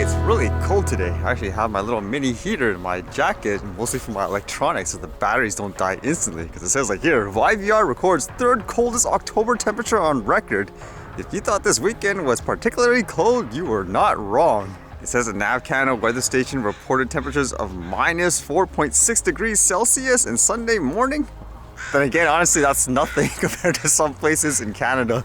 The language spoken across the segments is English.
It's really cold today. I actually have my little mini heater in my jacket, mostly for my electronics so the batteries don't die instantly. Because it says like here, YVR records third coldest October temperature on record. If you thought this weekend was particularly cold, you were not wrong. It says the Nav Canada weather station reported temperatures of minus 4.6 degrees Celsius in Sunday morning. Then again, honestly, that's nothing compared to some places in Canada.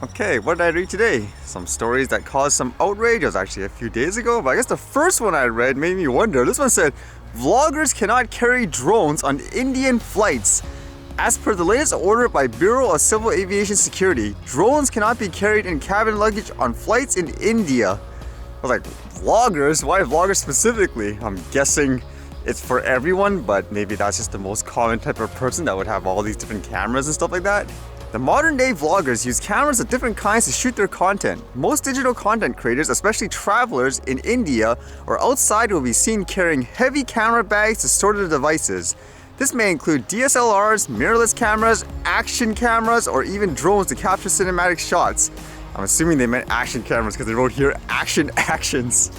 Okay, what did I read today? Some stories that caused some outrage. It was actually a few days ago, but I guess the first one I read made me wonder. This one said, vloggers cannot carry drones on Indian flights. As per the latest order by Bureau of Civil Aviation Security, drones cannot be carried in cabin luggage on flights in India. I was like, vloggers? Why vloggers specifically? I'm guessing it's for everyone, but maybe that's just the most common type of person that would have all these different cameras and stuff like that. The modern day vloggers use cameras of different kinds to shoot their content. Most digital content creators, especially travelers in India or outside, will be seen carrying heavy camera bags to store their devices. This may include DSLRs, mirrorless cameras, action cameras, or even drones to capture cinematic shots. I'm assuming they meant action cameras because they wrote here actions.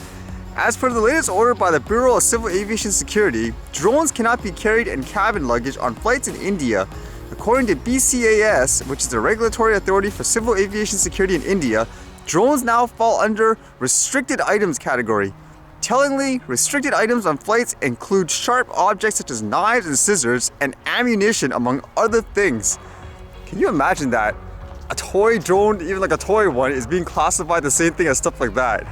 As per the latest order by the Bureau of Civil Aviation Security, drones cannot be carried in cabin luggage on flights in India. According to BCAS, which is the regulatory authority for civil aviation security in India, drones now fall under restricted items category. Tellingly, restricted items on flights include sharp objects such as knives and scissors and ammunition, among other things. Can you imagine that? A toy drone, even like a toy one, is being classified the same thing as stuff like that.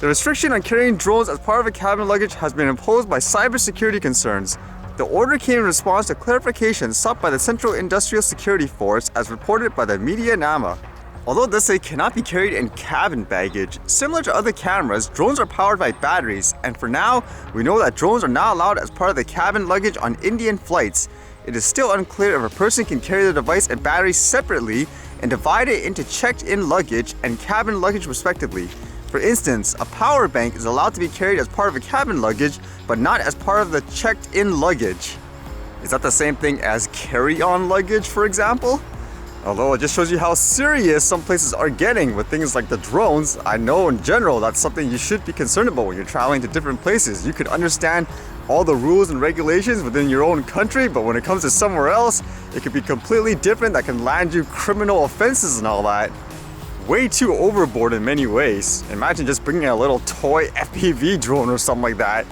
The restriction on carrying drones as part of a cabin luggage has been imposed by cybersecurity concerns. The order came in response to clarifications sought by the Central Industrial Security Force, as reported by the media Nama. Although this say cannot be carried in cabin baggage, similar to other cameras, drones are powered by batteries, and for now, we know that drones are not allowed as part of the cabin luggage on Indian flights. It is still unclear if a person can carry the device and batteries separately and divide it into checked-in luggage and cabin luggage respectively. For instance, a power bank is allowed to be carried as part of a cabin luggage, but not as part of the checked-in luggage. Is that the same thing as carry-on luggage, for example? Although it just shows you how serious some places are getting with things like the drones. I know in general that's something you should be concerned about when you're traveling to different places. You could understand all the rules and regulations within your own country, but when it comes to somewhere else, it could be completely different. That can land you criminal offenses and all that. Way too overboard in many ways. Imagine just bringing a little toy FPV drone or something like that.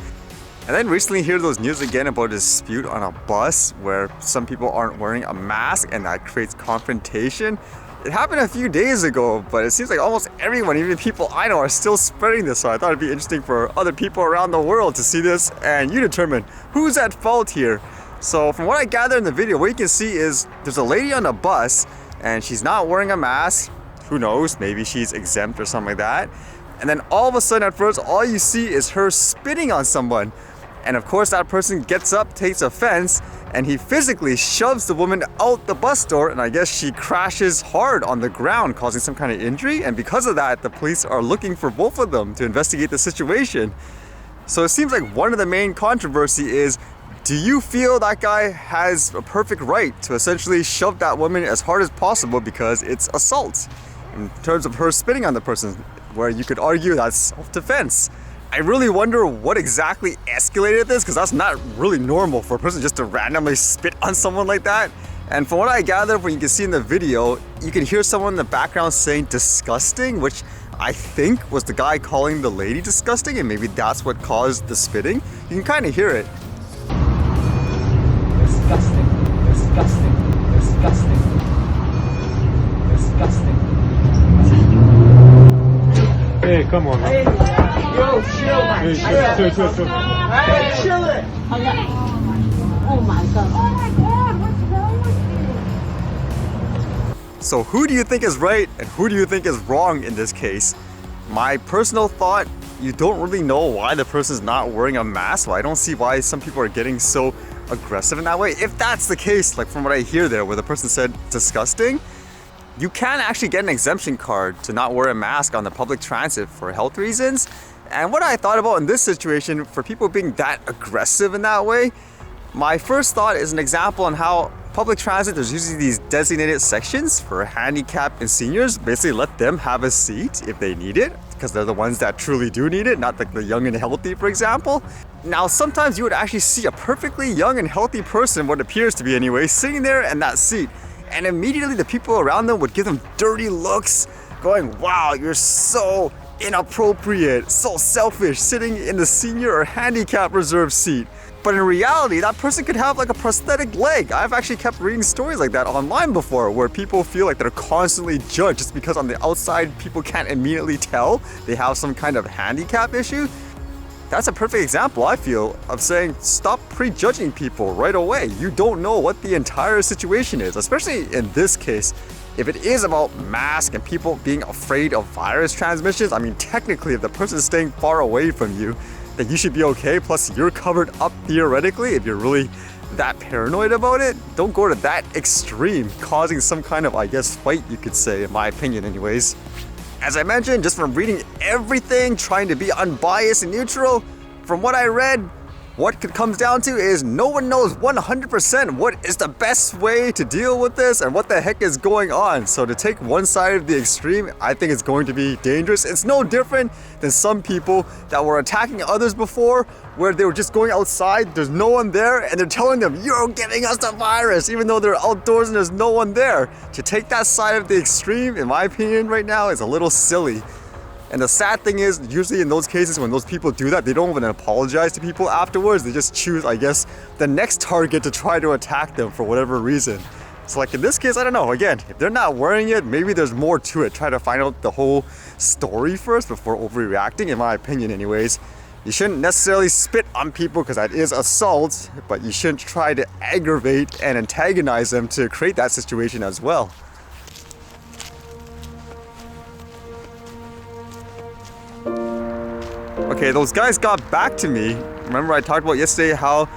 And then recently hear those news again about a dispute on a bus where some people aren't wearing a mask and that creates confrontation. It happened a few days ago, but it seems like almost everyone, even people I know, are still spreading this. So I thought it'd be interesting for other people around the world to see this and you determine who's at fault here. So from what I gather in the video, what you can see is there's a lady on a bus and she's not wearing a mask. Who knows, maybe she's exempt or something like that. And then all of a sudden at first, all you see is her spitting on someone. And of course that person gets up, takes offense, and he physically shoves the woman out the bus door, and I guess she crashes hard on the ground, causing some kind of injury. And because of that, the police are looking for both of them to investigate the situation. So it seems like one of the main controversy is, do you feel that guy has a perfect right to essentially shove that woman as hard as possible because it's assault? In terms of her spitting on the person, where you could argue that's self-defense. I really wonder what exactly escalated this, because that's not really normal for a person just to randomly spit on someone like that. And from what I gather, when you can see in the video, you can hear someone in the background saying disgusting, which I think was the guy calling the lady disgusting, and maybe that's what caused the spitting. You can kind of hear it. Disgusting, disgusting, disgusting, disgusting. Hey, come on. Hey, yo, chill, man. Chill. Hey, chill it. Oh my god, what's wrong with you? So who do you think is right and who do you think is wrong in this case? My personal thought, you don't really know why the person's not wearing a mask. So I don't see why some people are getting so aggressive in that way. If that's the case, like from what I hear there, where the person said disgusting, you can actually get an exemption card to not wear a mask on the public transit for health reasons. And what I thought about in this situation, for people being that aggressive in that way, my first thought is an example on how public transit, there's usually these designated sections for handicapped and seniors. Basically, let them have a seat if they need it, because they're the ones that truly do need it, not like the young and healthy, for example. Now, sometimes you would actually see a perfectly young and healthy person, what appears to be anyway, sitting there in that seat. And immediately the people around them would give them dirty looks, going, wow, you're so inappropriate, so selfish, sitting in the senior or handicap reserve seat. But in reality, that person could have like a prosthetic leg. I've actually kept reading stories like that online before, where people feel like they're constantly judged just because on the outside people can't immediately tell they have some kind of handicap issue. That's a perfect example, I feel, of saying stop prejudging people right away. You don't know what the entire situation is, especially in this case. If it is about masks and people being afraid of virus transmissions, I mean, technically, if the person is staying far away from you, then you should be okay. Plus, you're covered up theoretically if you're really that paranoid about it. Don't go to that extreme, causing some kind of, I guess, fight, you could say, in my opinion anyways. As I mentioned, just from reading everything, trying to be unbiased and neutral, from what I read, what it comes down to is no one knows 100% what is the best way to deal with this and what the heck is going on. So to take one side of the extreme, I think it's going to be dangerous. It's no different than some people that were attacking others before, where they were just going outside, there's no one there, and they're telling them, you're giving us the virus, even though they're outdoors and there's no one there. To take that side of the extreme, in my opinion right now, is a little silly. And the sad thing is, usually in those cases when those people do that, they don't even apologize to people afterwards. They just choose, I guess, the next target to try to attack them for whatever reason. So like in this case, I don't know. Again, if they're not wearing it, maybe there's more to it. Try to find out the whole story first before overreacting, in my opinion anyways. You shouldn't necessarily spit on people because that is assault, but you shouldn't try to aggravate and antagonize them to create that situation as well. Okay, those guys got back to me. Remember I talked about yesterday how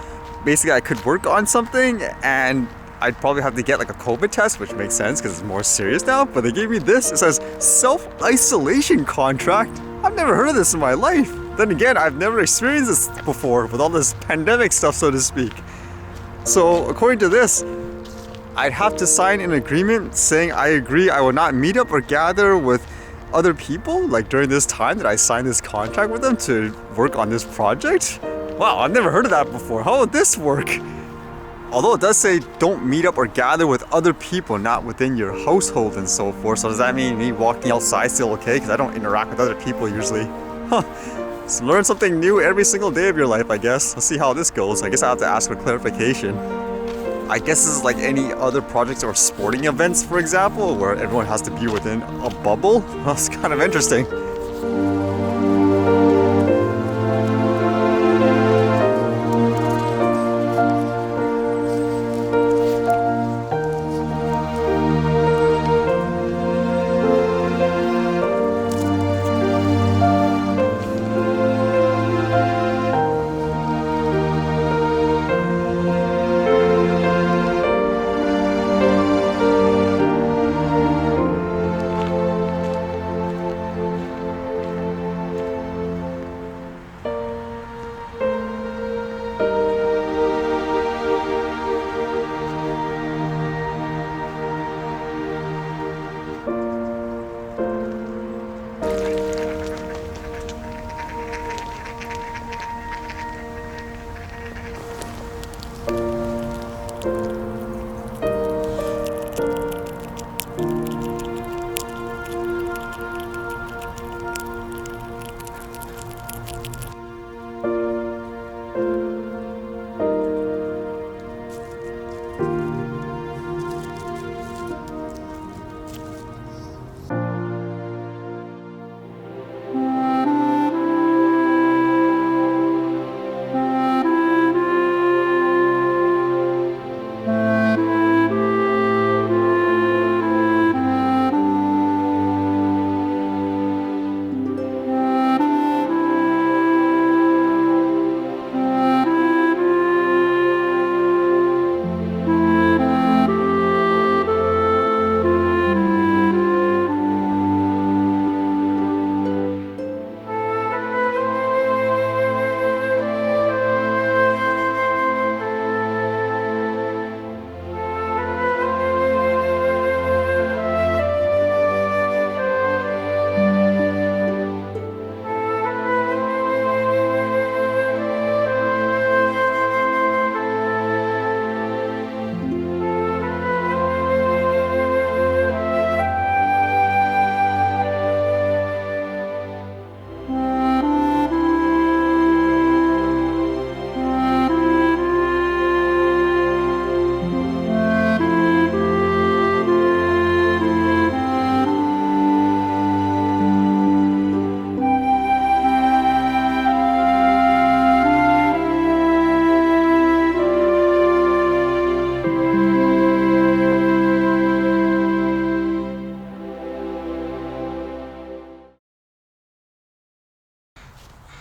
basically I could work on something and I'd probably have to get like a COVID test, which makes sense because it's more serious now, but they gave me this. It says self-isolation contract. I've never heard of this in my life. Then again, I've never experienced this before with all this pandemic stuff, so to speak. So according to this, I'd have to sign an agreement saying I agree I will not meet up or gather with other people like during this time that I signed this contract with them to work on this project. Wow, I've never heard of that before. How would this work? Although it does say don't meet up or gather with other people not within your household and so forth. So does that mean me walking outside still okay? Because I don't interact with other people usually. Huh. So learn something new every single day of your life, I guess. Let's see how this goes. I guess I have to ask for clarification. I guess this is like any other projects or sporting events, for example, where everyone has to be within a bubble. That's kind of interesting.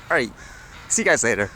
Alright, see you guys later.